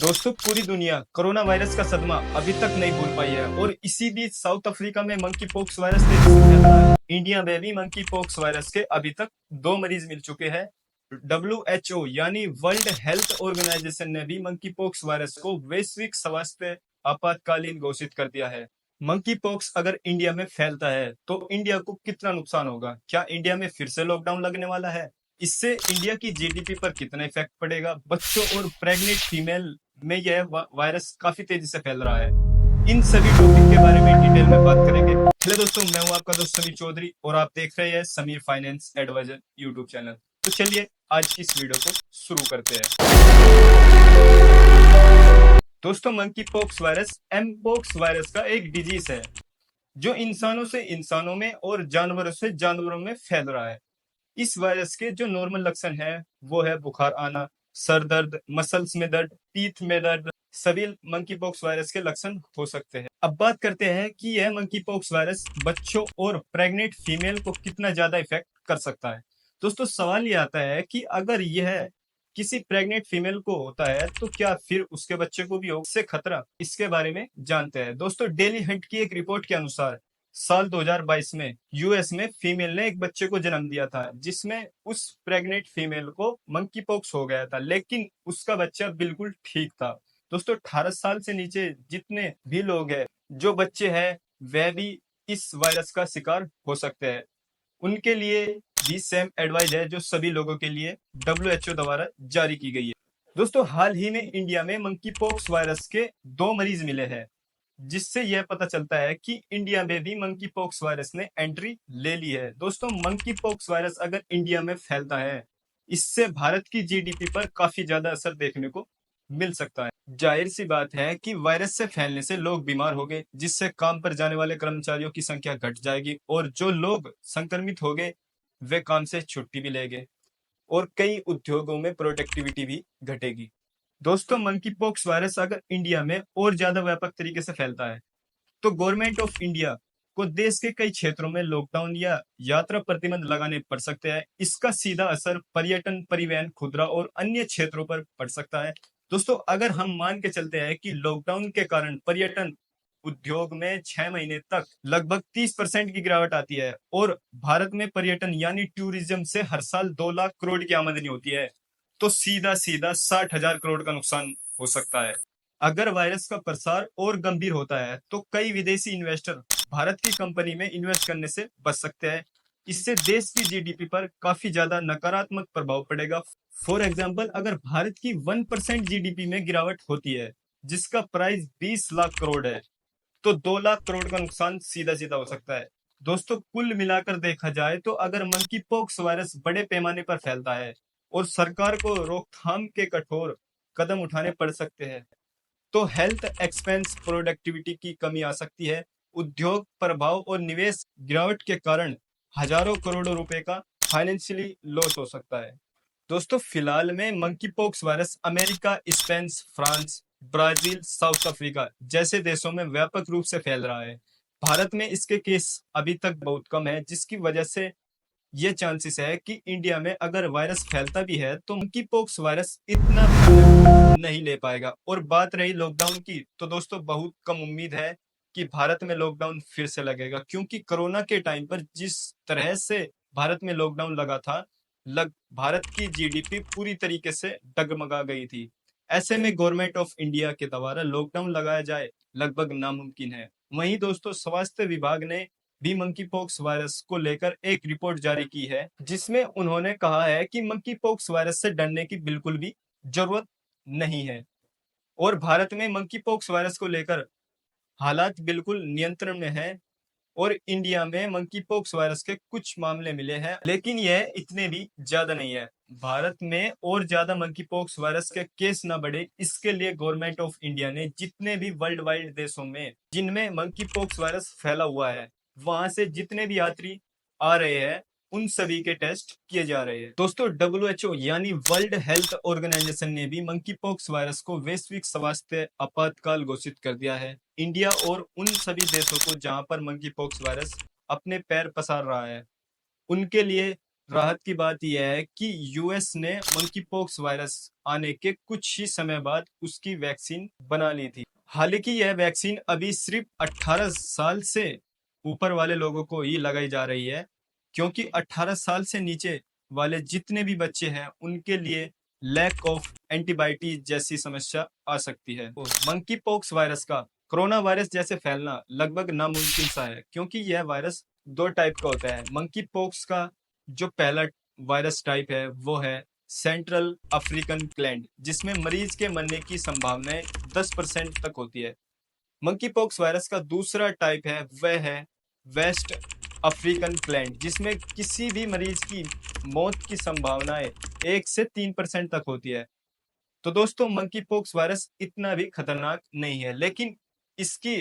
दोस्तों पूरी दुनिया कोरोना वायरस का सदमा अभी तक नहीं भूल पाई है और इसी बीच साउथ अफ्रीका में मंकी पॉक्स वायरस तेजी से फैल रहा है। इंडिया में भी मंकी पॉक्स वायरस के अभी तक 2 मरीज मिल चुके हैं। WHO यानी वर्ल्ड हेल्थ ऑर्गेनाइजेशन ने भी मंकी पॉक्स वायरस को वैश्विक स्वास्थ्य आपातकालीन घोषित कर दिया है। मंकी पॉक्स अगर इंडिया में फैलता है तो इंडिया को कितना नुकसान होगा? क्या इंडिया में फिर से लॉकडाउन लगने वाला है? इससे इंडिया की जीडीपी पर कितना इफेक्ट पड़ेगा? बच्चों और प्रेग्नेंट फीमेल में यह वायरस काफी तेजी से फैल रहा है। इन सभी टॉपिक के बारे में डिटेल में बात करेंगे। हेलो दोस्तों, मैं हूं आपका दोस्त समीर चौधरी और आप देख रहे हैं Sameer finance adviser YouTube channel. तो चलिए आज की इस वीडियो को शुरू करते हैं। दोस्तों, monkey pox virus mpox virus का एक डिजीज है जो इंसानों से इंसानों में और जानवरों से जानवरों में फैल रहा है। इस वायरस के जो नॉर्मल लक्षण है वो है बुखार आना, सर दर्द, मसल्स में दर्द, पीठ में दर्द, सभी मंकी पॉक्स वायरस के लक्षण हो सकते हैं। अब बात करते हैं कि यह मंकी पॉक्स वायरस बच्चों और प्रेग्नेंट फीमेल को कितना ज्यादा इफेक्ट कर सकता है। दोस्तों सवाल ये आता है कि अगर यह किसी प्रेग्नेंट फीमेल को होता है तो क्या फिर उसके बच्चे को भी हो इससे खतरा? इसके बारे में जानते हैं। दोस्तों डेली हंट की एक रिपोर्ट के अनुसार साल 2022 में यूएस में फीमेल ने एक बच्चे को जन्म दिया था जिसमें उस प्रेग्नेंट फीमेल को मंकी पॉक्स हो गया था, लेकिन उसका बच्चा बिल्कुल ठीक था। दोस्तों 18 साल से नीचे जितने भी लोग हैं, जो बच्चे हैं, वह भी इस वायरस का शिकार हो सकते हैं। उनके लिए भी सेम एडवाइस है जो सभी लोगों के लिए WHO द्वारा जारी की गई है। दोस्तों हाल ही में इंडिया में मंकी पॉक्स वायरस के 2 मरीज मिले हैं, जिससे यह पता चलता है कि इंडिया में भी मंकी पॉक्स वायरस ने एंट्री ले ली है। दोस्तों मंकी पॉक्स वायरस अगर इंडिया में फैलता है, इससे भारत की जीडीपी पर काफी ज्यादा असर देखने को मिल सकता है। जाहिर सी बात है कि वायरस से फैलने से लोग बीमार हो गए, जिससे काम पर जाने वाले कर्मचारियों की संख्या घट जाएगी और जो लोग संक्रमित हो गए वे काम से छुट्टी भी लेंगे और कई उद्योगों में प्रोडक्टिविटी भी घटेगी। दोस्तों मंकी पॉक्स वायरस अगर इंडिया में और ज्यादा व्यापक तरीके से फैलता है तो गवर्नमेंट ऑफ इंडिया को देश के कई क्षेत्रों में लॉकडाउन या यात्रा प्रतिबंध लगाने पड़ सकते हैं। इसका सीधा असर पर्यटन, परिवहन, खुदरा और अन्य क्षेत्रों पर पड़ सकता है। दोस्तों अगर हम मान के चलते हैं कि लॉकडाउन के कारण पर्यटन उद्योग में 6 महीने तक लगभग 30% की गिरावट आती है और भारत में पर्यटन यानी टूरिज्म से हर साल 2 लाख करोड़ की आमदनी होती है, तो सीधा सीधा 60,000 करोड़ का नुकसान हो सकता है। अगर वायरस का प्रसार और गंभीर होता है तो कई विदेशी इन्वेस्टर भारत की कंपनी में इन्वेस्ट करने से बच सकते हैं। इससे देश की जीडीपी पर काफी ज्यादा नकारात्मक प्रभाव पड़ेगा। फॉर एग्जाम्पल, अगर भारत की 1% जीडीपी में गिरावट होती है जिसका प्राइस 20 लाख करोड़ है, तो 2 लाख करोड़ का नुकसान सीधा सीधा हो सकता है। दोस्तों कुल मिलाकर देखा जाए तो अगर मंकी पॉक्स वायरस बड़े पैमाने पर फैलता है और सरकार को रोकथाम के कठोर कदम उठाने पड़ सकते हैं, तो हेल्थ एक्सपेंस, प्रोडक्टिविटी की कमी आ सकती है। उद्योग प्रभाव और निवेश गिरावट के कारण हजारों करोड़ों रुपए का फाइनेंशियली लॉस हो सकता है। दोस्तों फिलहाल में monkey pox virus America, Spain, France, Brazil, south Africa जैसे देशों में व्यापक रूप से फैल रहा है। भारत में इसके केस अभी तक बहुत कम है, जिसकी वजह से ये चांसेस है कि इंडिया में अगर वायरस फैलता भी है तो मंकी पॉक्स वायरस इतना नहीं ले पाएगा। और बात रही लॉकडाउन की, तो दोस्तों बहुत कम उम्मीद है कि भारत में लॉकडाउन फिर से लगेगा, क्योंकि कोरोना के टाइम पर जिस तरह से भारत में लॉकडाउन लगा था, भारत की जीडीपी पूरी तरीके से डगमगा गई थी। ऐसे में गवर्नमेंट ऑफ इंडिया के द्वारा लॉकडाउन लगाया जाए लगभग नामुमकिन है। वहीं दोस्तों स्वास्थ्य विभाग ने भी मंकी पॉक्स वायरस को लेकर एक रिपोर्ट जारी की है, जिसमें उन्होंने कहा है कि मंकी पॉक्स वायरस से डरने की बिल्कुल भी जरूरत नहीं है और भारत में मंकी पॉक्स वायरस को लेकर हालात बिल्कुल नियंत्रण में है और इंडिया में मंकी पॉक्स वायरस के कुछ मामले मिले हैं, लेकिन यह इतने भी ज्यादा नहीं है। भारत में और ज्यादा मंकी पॉक्स वायरस के केस न बढ़े, इसके लिए गवर्नमेंट ऑफ इंडिया ने जितने भी वर्ल्ड वाइड देशों में जिनमें मंकी पॉक्स वायरस फैला हुआ है, वहां से जितने भी यात्री आ रहे हैं उन सभी के टेस्ट किए जा रहे हैं। दोस्तों WHO यानी वर्ल्ड हेल्थ ऑर्गेनाइजेशन ने भी मंकी पॉक्स वायरस को वैश्विक स्वास्थ्य आपातकाल घोषित कर दिया है। इंडिया और उन सभी देशों को जहां पर मंकी पॉक्स वायरस अपने पैर पसार रहा है, उनके लिए राहत की बात यह है कि यूएस ने मंकी पॉक्स वायरस आने के कुछ ही समय बाद उसकी वैक्सीन बना ली थी। हालांकि यह वैक्सीन अभी सिर्फ 18 साल से ऊपर वाले लोगों को ही लगाई जा रही है, क्योंकि 18 साल से नीचे वाले जितने भी बच्चे हैं उनके लिए लैक ऑफ एंटीबायोटिक जैसी समस्या आ सकती है। मंकी पॉक्स वायरस का कोरोना वायरस जैसे फैलना लगभग नामुमकिन सा है, क्योंकि यह वायरस दो टाइप का होता है। मंकी पॉक्स का जो पहला वायरस टाइप है वो है सेंट्रल अफ्रीकन क्लैंड, जिसमें मरीज के मरने की संभावनाएं 10% तक होती है। मंकी पॉक्स वायरस का दूसरा टाइप है वह है वेस्ट अफ्रीकन क्लैंड, जिसमें किसी भी मरीज की मौत की संभावनाएं 1 से 3% तक होती है। तो दोस्तों, मंकी पॉक्स वायरस इतना भी खतरनाक नहीं है, लेकिन इसकी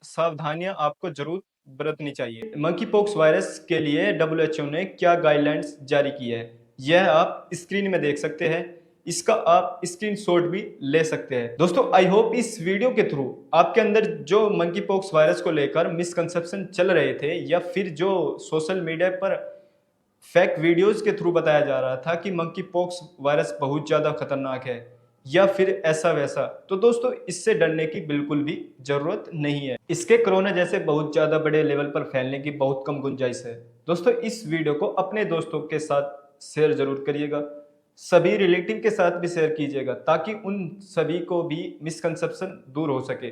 सावधानियां आपको जरूर बरतनी चाहिए। मंकी पॉक्स वायरस के लिए WHO ने क्या गाइडलाइंस जारी की है, यह आप स्क्रीन में देख सकते हैं। इसका आप स्क्रीनशॉट भी ले सकते हैं। दोस्तों, आई होप इस वीडियो के थ्रू आपके अंदर जो मंकी पॉक्स वायरस को लेकर मिसकंसेप्शन चल रहे थे, या फिर जो सोशल मीडिया पर फेक वीडियोस के थ्रू बताया जा रहा था कि मंकी पॉक्स वायरस बहुत ज्यादा खतरनाक है या फिर ऐसा वैसा, तो दोस्तों इससे डरने की बिल्कुल भी जरूरत नहीं है। इसके कोरोना जैसे बहुत ज्यादा बड़े लेवल पर फैलने की बहुत कम गुंजाइश है। दोस्तों, इस वीडियो को अपने दोस्तों के साथ शेयर जरूर करिएगा, सभी रिलेटिव के साथ भी शेयर कीजिएगा, ताकि उन सभी को भी मिसकंसेप्शन दूर हो सके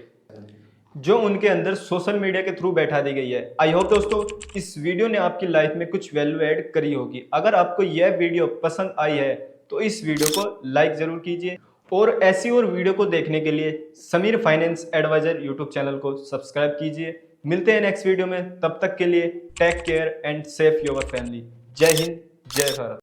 जो उनके अंदर सोशल मीडिया के थ्रू बैठा दी गई है। आई होप दोस्तों इस वीडियो ने आपकी लाइफ में कुछ वैल्यू ऐड करी होगी। अगर आपको यह वीडियो पसंद आई है तो इस वीडियो को लाइक जरूर कीजिए, और ऐसी और वीडियो को देखने के लिए Sameer finance adviser YouTube channel को सब्सक्राइब कीजिए। मिलते हैं नेक्स्ट वीडियो में, तब तक के लिए take care and safe your family. जय हिंद, जय भारत।